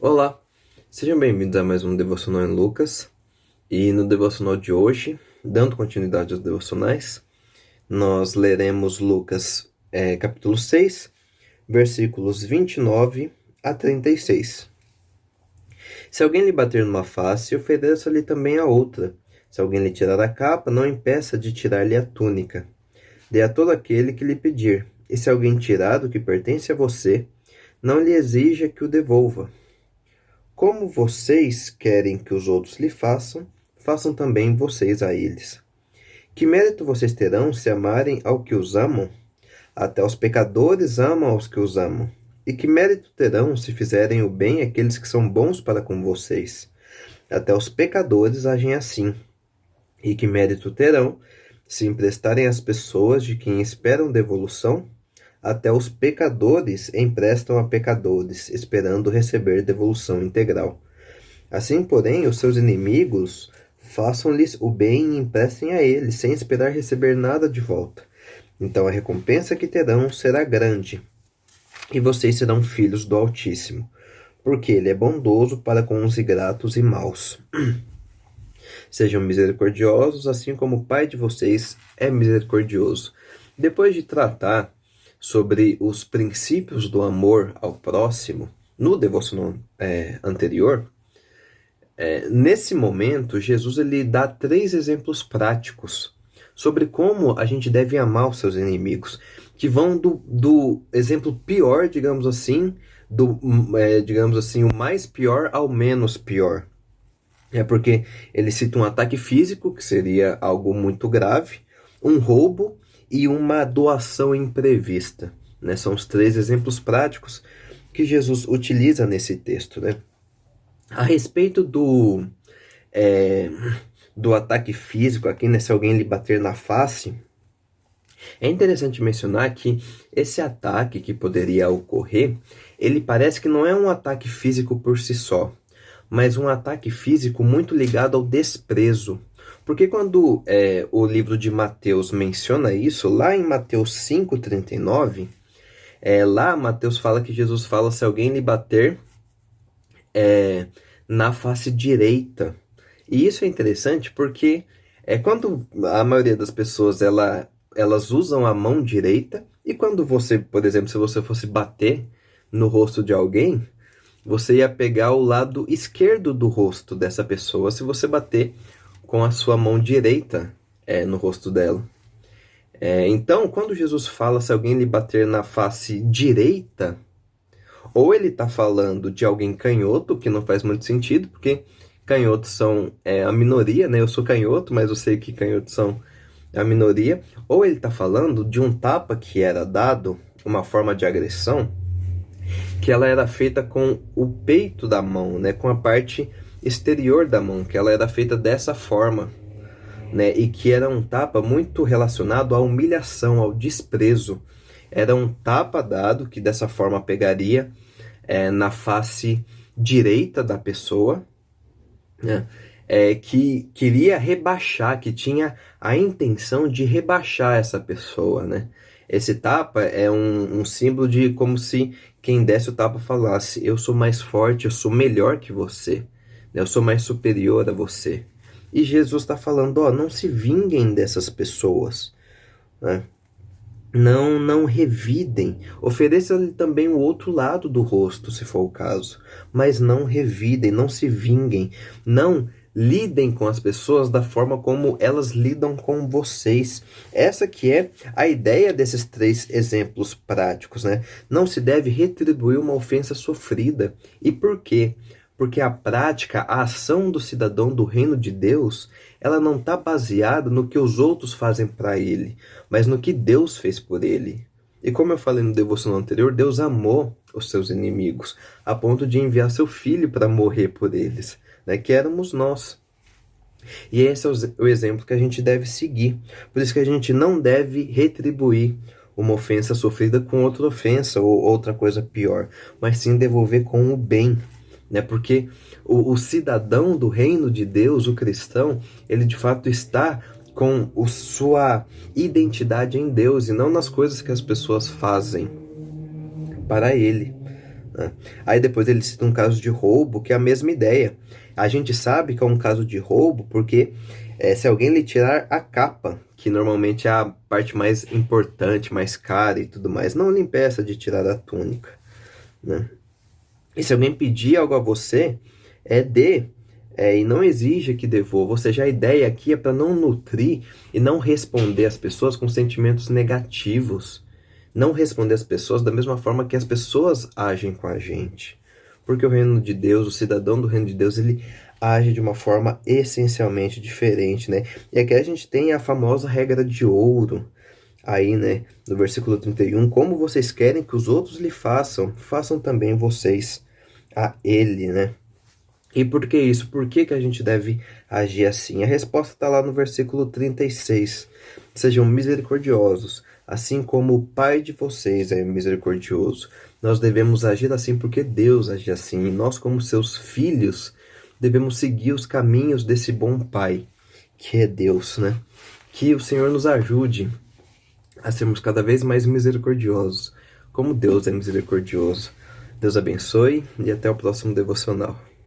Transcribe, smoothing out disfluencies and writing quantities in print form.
Olá, sejam bem-vindos a mais um Devocional em Lucas. E no devocional de hoje, dando continuidade aos devocionais, nós leremos Lucas capítulo 6, versículos 29 a 36. Se alguém lhe bater numa face, ofereça-lhe também a outra. Se alguém lhe tirar a capa, não impeça de tirar-lhe a túnica. Dê a todo aquele que lhe pedir. E se alguém tirar o que pertence a você, não lhe exija que o devolva. Como vocês querem que os outros lhe façam, façam também vocês a eles. Que mérito vocês terão se amarem ao que os amam? Até os pecadores amam aos que os amam. E que mérito terão se fizerem o bem àqueles que são bons para com vocês? Até os pecadores agem assim. E que mérito terão se emprestarem às pessoas de quem esperam devolução? Até os pecadores emprestam a pecadores, esperando receber devolução integral. Assim, porém, os seus inimigos façam-lhes o bem e emprestem a eles, sem esperar receber nada de volta. Então a recompensa que terão será grande, e vocês serão filhos do Altíssimo, porque ele é bondoso para com os ingratos e maus. Sejam misericordiosos, assim como o Pai de vocês é misericordioso. Depois de tratar sobre os princípios do amor ao próximo, no devocional anterior, nesse momento, Jesus ele dá 3 exemplos práticos sobre como a gente deve amar os seus inimigos, que vão do exemplo pior, digamos assim, digamos assim, o mais pior ao menos pior. É porque ele cita um ataque físico, que seria algo muito grave, um roubo e uma doação imprevista, né? São os 3 exemplos práticos que Jesus utiliza nesse texto, né? A respeito do ataque físico aqui, né? Se alguém lhe bater na face, é interessante mencionar que esse ataque que poderia ocorrer, ele parece que não é um ataque físico por si só, mas um ataque físico muito ligado ao desprezo. Porque quando o livro de Mateus menciona isso, lá em Mateus 5,39, lá Mateus fala que Jesus fala, se alguém lhe bater na face direita. E isso é interessante porque quando a maioria das pessoas elas usam a mão direita, e quando você, por exemplo, se você fosse bater no rosto de alguém, você ia pegar o lado esquerdo do rosto dessa pessoa se você bater com a sua mão direita no rosto dela. Então, quando Jesus fala se alguém lhe bater na face direita, ou ele está falando de alguém canhoto, que não faz muito sentido, porque canhotos são a minoria, né? Eu sou canhoto, mas eu sei que canhotos são a minoria. Ou ele está falando de um tapa que era dado, uma forma de agressão, que ela era feita com o peito da mão, né? Com a parte exterior da mão, que ela era feita dessa forma, né? E que era um tapa muito relacionado à humilhação, ao desprezo. Era um tapa dado que dessa forma pegaria na face direita da pessoa, né? Que queria rebaixar, que tinha a intenção de rebaixar essa pessoa, né? Esse tapa é um símbolo de como se quem desse o tapa falasse: eu sou mais forte, eu sou melhor que você, né? Eu sou mais superior a você. E Jesus está falando: ó, não se vinguem dessas pessoas, né? Não revidem. Ofereça-lhe também o outro lado do rosto, se for o caso. Mas não revidem, não se vinguem. Não lidem com as pessoas da forma como elas lidam com vocês. Essa que é a ideia desses 3 exemplos práticos, né? Não se deve retribuir uma ofensa sofrida. E por quê? Porque a prática, a ação do cidadão do reino de Deus, ela não está baseada no que os outros fazem para ele, mas no que Deus fez por ele. E como eu falei no devocional anterior, Deus amou os seus inimigos, a ponto de enviar seu filho para morrer por eles, né? Que éramos nós. E esse é o exemplo que a gente deve seguir. Por isso que a gente não deve retribuir uma ofensa sofrida com outra ofensa ou outra coisa pior, mas sim devolver com o bem, né? Porque o cidadão do reino de Deus, o cristão, ele de fato está com sua identidade em Deus e não nas coisas que as pessoas fazem para ele, né? Aí depois ele cita um caso de roubo, que é a mesma ideia. A gente sabe que é um caso de roubo porque se alguém lhe tirar a capa, que normalmente é a parte mais importante, mais cara e tudo mais, não lhe impeça de tirar a túnica, né? E se alguém pedir algo a você, dê, e não exija que devolva. Ou seja, a ideia aqui é para não nutrir e não responder às pessoas com sentimentos negativos. Não responder às pessoas da mesma forma que as pessoas agem com a gente. Porque o reino de Deus, o cidadão do reino de Deus, ele age de uma forma essencialmente diferente, né? E aqui a gente tem a famosa regra de ouro, aí, né, no versículo 31, como vocês querem que os outros lhe façam, façam também vocês a ele, né? E por que isso? Por que que a gente deve agir assim? A resposta está lá no versículo 36. Sejam misericordiosos, assim como o Pai de vocês é misericordioso. Nós devemos agir assim porque Deus age assim. E nós, como seus filhos, devemos seguir os caminhos desse bom Pai, que é Deus, né? Que o Senhor nos ajude a sermos cada vez mais misericordiosos, como Deus é misericordioso. Deus abençoe e até o próximo devocional.